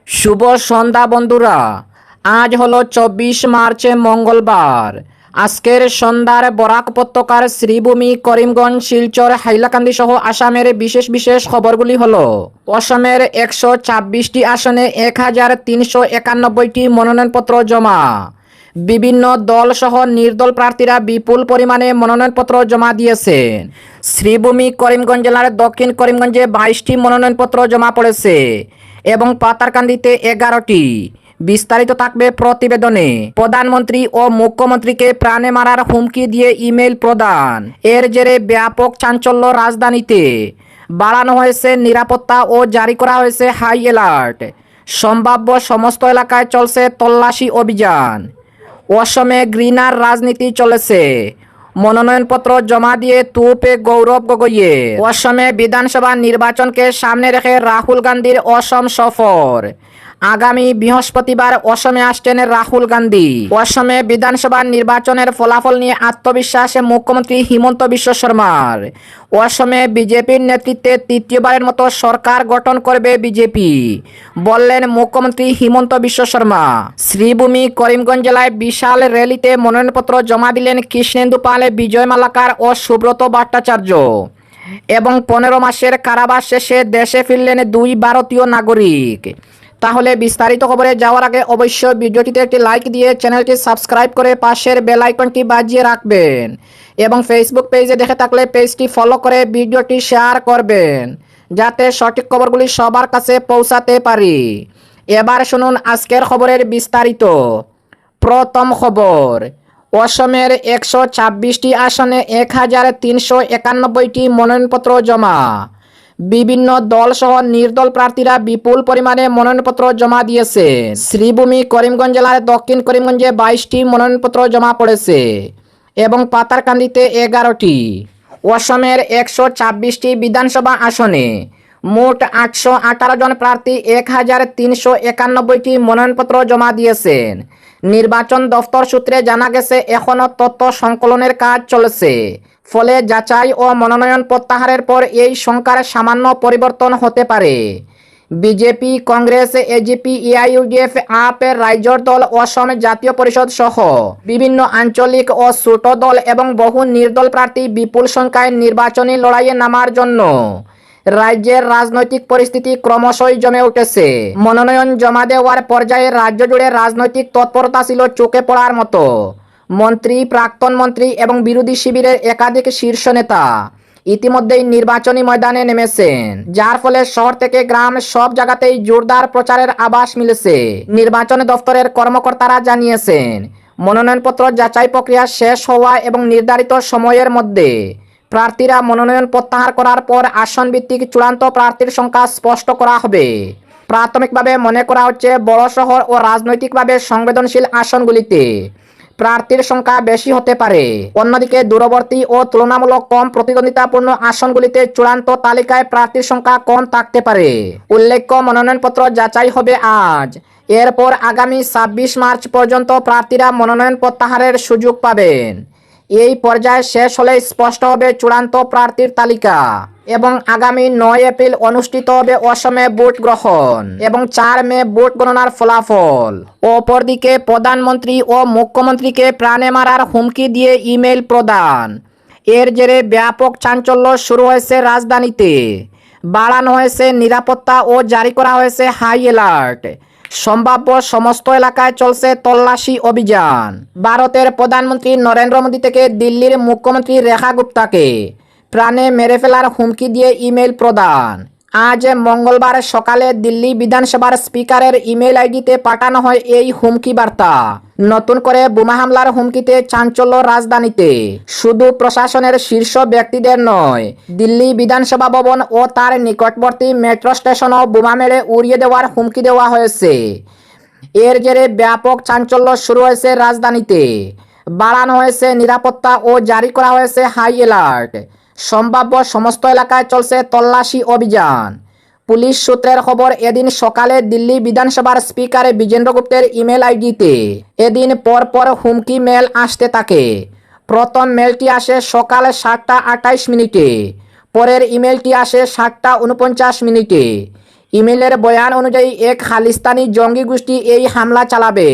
শুভ সন্ধ্যা বন্ধুরা। আজ হলো 24 মার্চ মঙ্গলবার। আজকের সন্ধ্যার বরাক উপত্যকার শ্রীভূমি, করিমগঞ্জ, শিলচর, হাইলাকান্দি সহ আসামের বিশেষ বিশেষ খবরগুলি হলো: অসমের 126টি আসনে 1391টি মনোনয়নপত্র জমা। বিভিন্ন দল সহ নির্দল প্রার্থীরা বিপুল পরিমাণে মনোনয়নপত্র জমা দিয়েছেন। শ্রীভূমি, করিমগঞ্জ জেলার দক্ষিণ করিমগঞ্জে 22টি মনোনয়নপত্র জমা পড়েছে এবং পাতারকান্দিতে 11টি। বিস্তারিত থাকবে প্রতিবেদনে। প্রধানমন্ত্রী ও মুখ্যমন্ত্রীকে প্রাণে মারার হুমকি দিয়ে ইমেল প্রদান। এর জেরে ব্যাপক চাঞ্চল্য রাজধানীতে। বাড়ানো হয়েছে নিরাপত্তা ও জারি করা হয়েছে হাই অ্যালার্ট। সম্ভাব্য সমস্ত এলাকায় চলছে তল্লাশি অভিযান। অসমে গ্রিনার রাজনীতি চলেছে। মনোনয়নপত্র জমা দিয়ে তুপে গৌরব গগৈয়ের। অসমে বিধানসভা নির্বাচনকে সামনে রেখে রাহুল গান্ধীর অসম সফর। আগামী বৃহস্পতিবার অসমে আসছেন রাহুল গান্ধী। অসমে বিধানসভা নির্বাচনের ফলাফল নিয়ে আত্মবিশ্বাস মুখ্যমন্ত্রী হিমন্ত বিশ্ব শর্মার। অসমে বিজেপির নেতৃত্বে তৃতীয়বারের মতো সরকার গঠন করবে বিজেপি, বললেন মুখ্যমন্ত্রী হিমন্ত বিশ্ব শর্মা। শ্রীভূমি, করিমগঞ্জ জেলায় বিশাল র্যালিতে মনোনয়নপত্র জমা দিলেন কৃষ্ণেন্দু পাল, বিজয় মালাকার ও সুব্রত ভট্টাচার্য এবং 15 মাসের কারাবাস শেষে দেশে ফিরলেন 2 ভারতীয় নাগরিক। তাহলে বিস্তারিত খবরে যাওয়ার আগে অবশ্যই ভিডিওটিতে একটি লাইক দিয়ে চ্যানেলটি সাবস্ক্রাইব করে পাশের বেল আইকনটি বাজিয়ে রাখবেন এবং ফেসবুক পেজে দেখে থাকলে পেজটি ফলো করে ভিডিওটি শেয়ার করবেন, যাতে সঠিক খবরগুলি সবার কাছে পৌঁছাতে পারি। এবার শুনুন আজকের খবরের বিস্তারিত। প্রথম খবর, অসমের 126টি আসনে 1391টি মনোনয়নপত্র জমা। বিভিন্ন দল সহ নির্দল প্রার্থীরা বিপুল পরিমাণে মনোনয়নপত্র জমা দিয়েছে। শ্রীভূমি, করিমগঞ্জ জেলার দক্ষিণ করিমগঞ্জে 22টি মনোনয়নপত্র জমা পড়েছে এবং পাতারকান্দিতে 11টি। অসমের 126টি বিধানসভা আসনে মোট 818 জন প্রার্থী 1391টি মনোনয়নপত্র জমা দিয়েছেন। নির্বাচন দফতর সূত্রে জানা গেছে এখনও তথ্য সংকলনের কাজ চলছে, ফলে যাচাই ও মনোনয়ন প্রত্যাহারের পর এই সংখ্যার সামান্য পরিবর্তন হতে পারে। বিজেপি, কংগ্রেস, এজিপি, এআইইউডিএফ, আপের রাইজর দল, অসম জাতীয় পরিষদ সহ বিভিন্ন আঞ্চলিক ও ছোট দল এবং বহু নির্দল প্রার্থী বিপুল সংখ্যায় নির্বাচনী লড়াইয়ে নামার জন্য রাজ্যের রাজনৈতিক পরিস্থিতি ক্রমশই জমে উঠেছে। মনোনয়ন জমা দেওয়ার পর্যায়ে রাজ্য জুড়ে রাজনৈতিক তৎপরতা ছিল চোখে পড়ার মতো। মন্ত্রী, প্রাক্তন মন্ত্রী এবং বিরোধী শিবিরের একাধিক শীর্ষ নেতা ইতিমধ্যেই নির্বাচনী ময়দানে নেমেছেন, যার ফলে শহর থেকে গ্রাম সব জায়গাতেই জোরদার প্রচারের আভাস মিলেছে। নির্বাচন দফতরের কর্মকর্তারা জানিয়েছেন, মনোনয়নপত্র যাচাই প্রক্রিয়া শেষ হওয়া এবং নির্ধারিত সময়ের মধ্যে প্রার্থীরা মনোনয়ন প্রত্যাহার করার পর আসন ভিত্তিক চূড়ান্ত প্রার্থীর সংখ্যা স্পষ্ট করা হবে। প্রাথমিকভাবে মনে করা হচ্ছে বড় শহর ও রাজনৈতিকভাবে সংবেদনশীল আসনগুলিতে প্রার্থীর সংখ্যা বেশি হতে পারে। অন্যদিকে দূরবর্তী ও তুলনামূলক কম প্রতিদ্বন্দ্বিতাপূর্ণ আসনগুলিতে চূড়ান্ত তালিকায় প্রার্থীর সংখ্যা কম থাকতে পারে। উল্লেখ্য, মনোনয়নপত্র যাচাই হবে আজ। এরপর আগামী 26 মার্চ পর্যন্ত প্রার্থীরা মনোনয়ন প্রত্যাহারের সুযোগ পাবেন। এই পর্যায়ে শেষ হলে স্পষ্ট হবে চূড়ান্ত প্রার্থীর তালিকা এবং আগামী 9 এপ্রিল অনুষ্ঠিত হবে অসমে ভোট গ্রহণ এবং 4 মে ভোট গণনার ফলাফল। অপরদিকে প্রধানমন্ত্রী ও মুখ্যমন্ত্রীকে প্রাণে মারার হুমকি দিয়ে ইমেল প্রদান। এর জেরে ব্যাপক চাঞ্চল্য শুরু হয়েছে রাজধানীতে। বাড়ানো হয়েছে নিরাপত্তা ও জারি করা হয়েছে হাই অ্যালার্ট। সম্ভাব্য সমস্ত এলাকায় চলছে তল্লাশি অভিযান। ভারতের প্রধানমন্ত্রী নরেন্দ্র মোদী থেকে দিল্লির মুখ্যমন্ত্রী রেখা গুপ্তাকে প্রাণে মেরে ফেলার হুমকি দিয়ে ইমেল প্রদান। আজ মঙ্গলবার সকালে দিল্লি বিধানসভার স্পিকারের ইমেল আইডিতে পাঠানো হয় এই হুমকি বার্তা। নতুন করে বোমা হামলার হুমকিতে চাঞ্চল্য রাজধানীতে। শুধু প্রশাসনের শীর্ষ ব্যক্তিদের নয়, দিল্লি বিধানসভা ভবন ও তার নিকটবর্তী মেট্রো স্টেশনও বোমা মেরে উড়িয়ে দেওয়ার হুমকি দেওয়া হয়েছে। এর জেরে ব্যাপক চাঞ্চল্য শুরু হয়েছে রাজধানীতে। বাড়ানো হয়েছে নিরাপত্তা ও জারি করা হয়েছে হাই অ্যালার্ট। সম্ভাব্য সমস্ত এলাকায় চলছে তল্লাশি অভিযান। পুলিশ সূত্রের খবর, এদিন সকালে দিল্লি বিধানসভার স্পিকার বিজেন্দ্র গুপ্তের ইমেল আইডিতে এদিন পরপর হুমকি মেল আসতে থাকে। প্রথম মেলটি আসে সকাল 7টা 28 মিনিটে, পরের ইমেলটি আসে 7টা 49 মিনিটে। ইমেলের বয়ান অনুযায়ী এক খালিস্তানি জঙ্গি গোষ্ঠী এই হামলা চালাবে।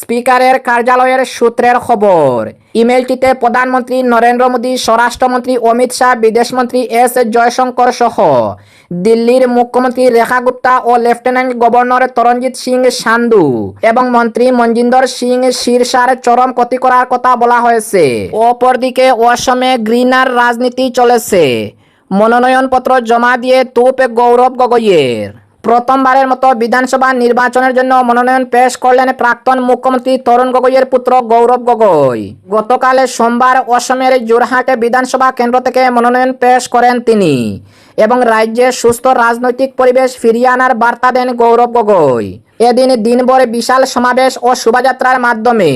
স্পিকারের কার্যালয়ের সূত্রের খবর। ইমেলটিতে প্রধানমন্ত্রী নরেন্দ্র মোদী, স্বরাষ্ট্রমন্ত্রী অমিত শাহ, বিদেশমন্ত্রী এস জয়শঙ্কর সহ দিল্লির মুখ্যমন্ত্রী রেখা গুপ্তা ও লেফটেন্যান্ট গভর্নর তরণজিৎ সিং সান্ধু এবং মন্ত্রী মনজিন্দর সিং শিরসার চরম ক্ষতি করার কথা বলা হয়েছে। অপরদিকে অসমে গ্রিনার রাজনীতি চলেছে। মনোনয়নপত্র জমা দিয়ে তুপ গৌরব গগৈয়ের। প্রথমবারের মতো বিধানসভা নির্বাচনের জন্য মনোনয়ন পেশ করলেন প্রাক্তন মুখ্যমন্ত্রী তরুণ গগৈয়ের পুত্র গৌরব গগৈ। গতকাল সোমবার অসমের জোরহাট বিধানসভা কেন্দ্র থেকে মনোনয়ন পেশ করেন তিনি এবং রাজ্যে সুস্থ রাজনৈতিক পরিবেশ ফিরিয়ে আনার বার্তা দেন গৌরব গগৈ। এদিন দিনভর বিশাল সমাবেশ ও শোভাযাত্রার মাধ্যমে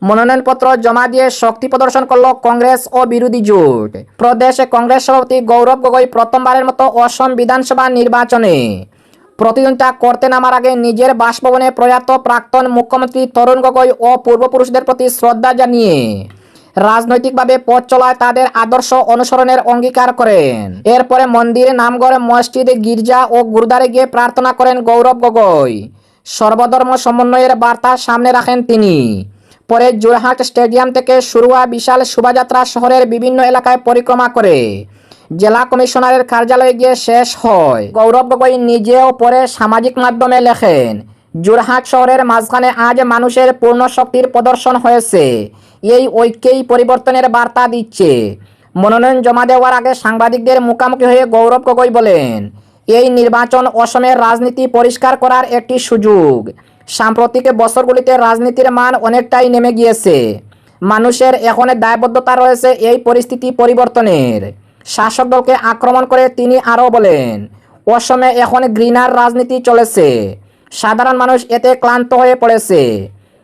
মনোনয়নপত্র জমা দিয়ে শক্তি প্রদর্শন করল কংগ্রেস ও বিরোধী জোট। প্রদেশ কংগ্রেস সভাপতি গৌরব গগৈ প্রথমবারের মতো অসম বিধানসভা নির্বাচনে প্রতিদ্বন্দ্বিতা করতে নামার আগে নিজের বাসভবনে প্রয়াত প্রাক্তন মুখ্যমন্ত্রী তরুণ গগৈ ও পূর্বপুরুষদের প্রতি শ্রদ্ধা জানিয়ে রাজনৈতিকভাবে পথ চলায় তাদের আদর্শ অনুসরণের অঙ্গীকার করেন। এরপরে মন্দির, নামঘর, মসজিদ, গির্জা ও গুরুদ্বারে গিয়ে প্রার্থনা করেন গৌরব গগৈ। সর্বধর্ম সমন্বয়ের বার্তা সামনে রাখেন তিনি। পরে জোরহাট স্টেডিয়াম থেকে শুরু হওয়া বিশাল শোভাযাত্রা শহরের বিভিন্ন এলাকায় পরিক্রমা করে জেলা কমিশনারের কার্যালয়ে গিয়ে শেষ হয়। গৌরব গগৈ নিজেও পরে সামাজিক মাধ্যমে লেখেন, জোরহাট শহরের মাঝখানে আজ মানুষের পূর্ণ শক্তির প্রদর্শন হয়েছে। এই ঐক্যেই পরিবর্তনের বার্তা দিচ্ছে। মনোনয়ন জমা দেওয়ার আগে সাংবাদিকদের মুখোমুখি হয়ে গৌরব গগৈ বলেন, এই নির্বাচন অসমের রাজনীতি পরিষ্কার করার একটি সুযোগ। সাম্প্রতিক বছরগুলিতে রাজনীতির মান অনেকটাই নেমে গিয়েছে। মানুষের এখন দায়বদ্ধতা রয়েছে এই পরিস্থিতি পরিবর্তনের। শাসক দলকে আক্রমণ করে তিনি আরও বলেন, অসমে এখন গ্রিনার রাজনীতি চলেছে। সাধারণ মানুষ এতে ক্লান্ত হয়ে পড়েছে।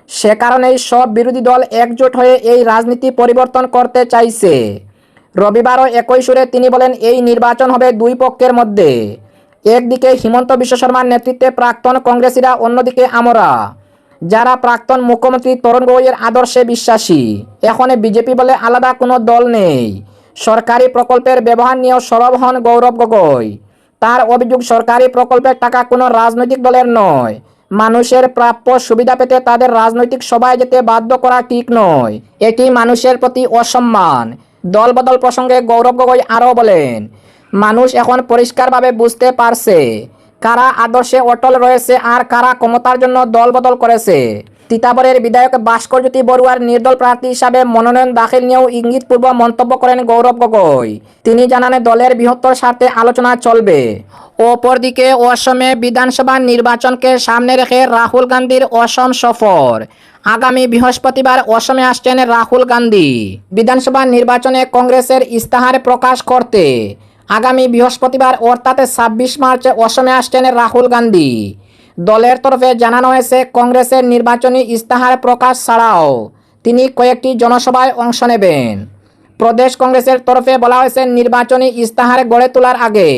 সে কারণেই সব বিরোধী দল একজোট হয়ে এই রাজনীতি পরিবর্তন করতে চাইছে। রবিবারও একই সুরে তিনি বলেন, এই নির্বাচন হবে দুই পক্ষের মধ্যে। একদিকে হিমন্ত বিশ্ব শর্মার নেতৃত্বে প্রাক্তন কংগ্রেসীরা, অন্যদিকে আমরা যারা প্রাক্তন মুখ্যমন্ত্রী তরুণ গগৈয়ের আদর্শে বিশ্বাসী। এখন বিজেপি বলে আলাদা কোনো দল নেই। সরকারি প্রকল্পের ব্যবহার নিয়েও সরব হন গৌরব গগৈ। তার অভিযোগ, সরকারি প্রকল্পের টাকা কোনো রাজনৈতিক দলের নয়। মানুষের প্রাপ্য সুবিধা পেতে তাদের রাজনৈতিক সভায় যেতে বাধ্য করা ঠিক নয়। এটি মানুষের প্রতি অসম্মান। দলবদল প্রসঙ্গে গৌরব গগৈ আরও বলেন, মানুষ এখন পরিষ্কারভাবে বুঝতে পারছে কারা আদর্শে অটল রয়েছে আর কারা ক্ষমতার জন্য দলবদল করেছে। তিতাবরের বিধায়ক ভাস্করজ্যোতি বড়ুয়ার নির্দল প্রার্থী হিসাবে মনোনয়ন দাখিল নিয়েও ইঙ্গিতপূর্ব মন্তব্য করেন গৌরব গগৈ। তিনি জানান, দলের বৃহত্তর স্বার্থে আলোচনা চলবে। অপরদিকে অসমে বিধানসভা নির্বাচনকে সামনে রেখে রাহুল গান্ধীর অসম সফর। আগামী বৃহস্পতিবার অসমে আসছেন রাহুল গান্ধী। বিধানসভা নির্বাচনে কংগ্রেসের ইস্তাহার প্রকাশ করতে আগামী বৃহস্পতিবার অর্থাৎ 26 মার্চ অসমে আসছেন রাহুল গান্ধী। দলের তরফে জানানো হয়েছে, কংগ্রেসের নির্বাচনী ইস্তাহার প্রকাশ ছাড়াও তিনি কয়েকটি জনসভায় অংশ নেবেন। প্রদেশ কংগ্রেসের তরফে বলা হয়েছে, নির্বাচনী ইস্তাহার গড়ে তোলার আগে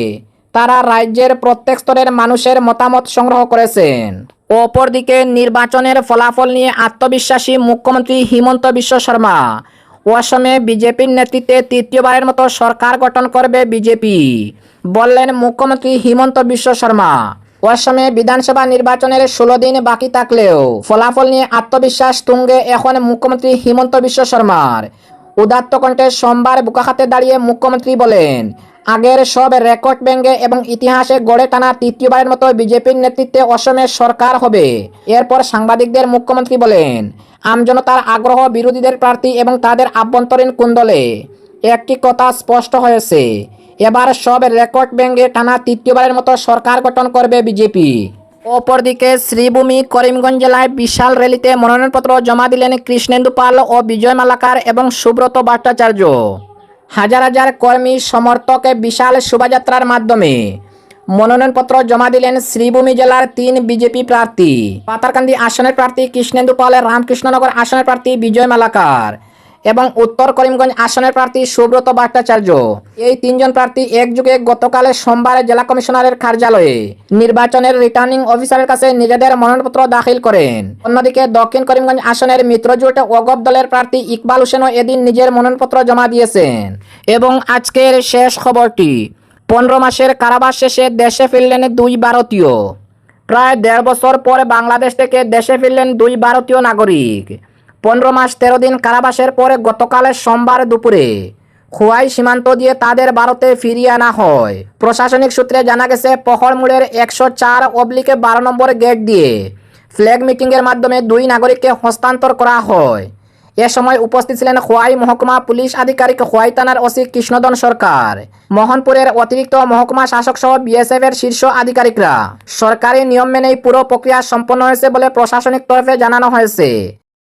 তারা রাজ্যের প্রত্যেক স্তরের মানুষের মতামত সংগ্রহ করেছেন। অপরদিকে নির্বাচনের ফলাফল নিয়ে আত্মবিশ্বাসী মুখ্যমন্ত্রী হিমন্ত বিশ্ব শর্মা। অসমে বিজেপির নেতৃত্বে তৃতীয়বারের মতো সরকার গঠন করবে বিজেপি, বললেন মুখ্যমন্ত্রী হিমন্ত বিশ্ব শর্মা। অসমে বিধানসভা নির্বাচনের 16 দিন বাকি থাকলেও ফলাফল নিয়ে আত্মবিশ্বাস তুঙ্গে এখন মুখ্যমন্ত্রী হিমন্ত বিশ্ব শর্মার। উদাত্ত কণ্ঠে সোমবার বোকাখাতে দাঁড়িয়ে মুখ্যমন্ত্রী বলেন, আগের সব রেকর্ড ভেঙে এবং ইতিহাসে গড়ে টানা তৃতীয়বারের মতো বিজেপির নেতৃত্বে অসমের সরকার হবে। এরপর সাংবাদিকদের মুখ্যমন্ত্রী বলেন, আমজনতার আগ্রহ, বিরোধীদের প্রার্থী এবং তাদের আভ্যন্তরীণ কুন্দলে একটি কথা স্পষ্ট হয়েছে, এবার সব রেকর্ড ভেঙে টানা তৃতীয়বারের মতো সরকার গঠন করবে বিজেপি। অপরদিকে শ্রীভূমি করিমগঞ্জ জেলায় বিশাল র্যালিতে মনোনয়নপত্র জমা দিলেন কৃষ্ণেন্দু পাল ও বিজয় মালাকার এবং সুব্রত ভট্টাচার্য। হাজার হাজার কর্মী সমর্থক বিশাল শোভাযাত্রার মাধ্যমে মনোনয়নপত্র জমা দিলেন শ্রীভূমি জেলার 3 বিজেপি প্রার্থী। পাতারকান্দি আসনের প্রার্থী কৃষ্ণেন্দু পাল, রামকৃষ্ণনগর আসনের প্রার্থী বিজয় মালাকার এবং উত্তর করিমগঞ্জ আসনের প্রার্থী সুব্রত ভট্টাচার্য। এই 3 জন প্রার্থী একযোগে গতকাল সোমবার জেলা কমিশনারের কার্যালয়ে নির্বাচনের রিটার্নিং অফিসারের কাছে নিজেদের মনোনয়নপত্র দাখিল করেন। অন্যদিকে দক্ষিণ করিমগঞ্জ আসনের মিত্রজোট ওগব দলের প্রার্থী ইকবাল হোসেনও এদিন নিজের মনোনয়নপত্র জমা দিয়েছেন। এবং আজকের শেষ খবরটি, 15 মাসের কারাবাস শেষে দেশে ফিরলেন 2 ভারতীয়। প্রায় 1.5 বছর পরে বাংলাদেশ থেকে দেশে ফিরলেন 2 ভারতীয় নাগরিক। 15 মাস 13 দিন কারাবাসের পরে গতকাল সোমবার দুপুরে খোয়াই সীমান্ত দিয়ে তাদের ভারতে ফিরিয়ে আনা হয়। প্রশাসনিক সূত্রে জানা গেছে, পহড়মুড়ের 104/12 নম্বর গেট দিয়ে ফ্ল্যাগ মিটিংয়ের মাধ্যমে 2 নাগরিককে হস্তান্তর করা হয়। এ সময় উপস্থিত ছিলেন খোয়াই মহকুমা পুলিশ আধিকারিক, খোয়াই থানার ওসি কৃষ্ণদন সরকার, মোহনপুরের অতিরিক্ত মহকুমা শাসক সহ বিএসএফ এর শীর্ষ আধিকারিকরা। সরকারি নিয়ম মেনেই পুরো প্রক্রিয়া সম্পন্ন হয়েছে বলে প্রশাসনিক তরফে জানানো হয়েছে।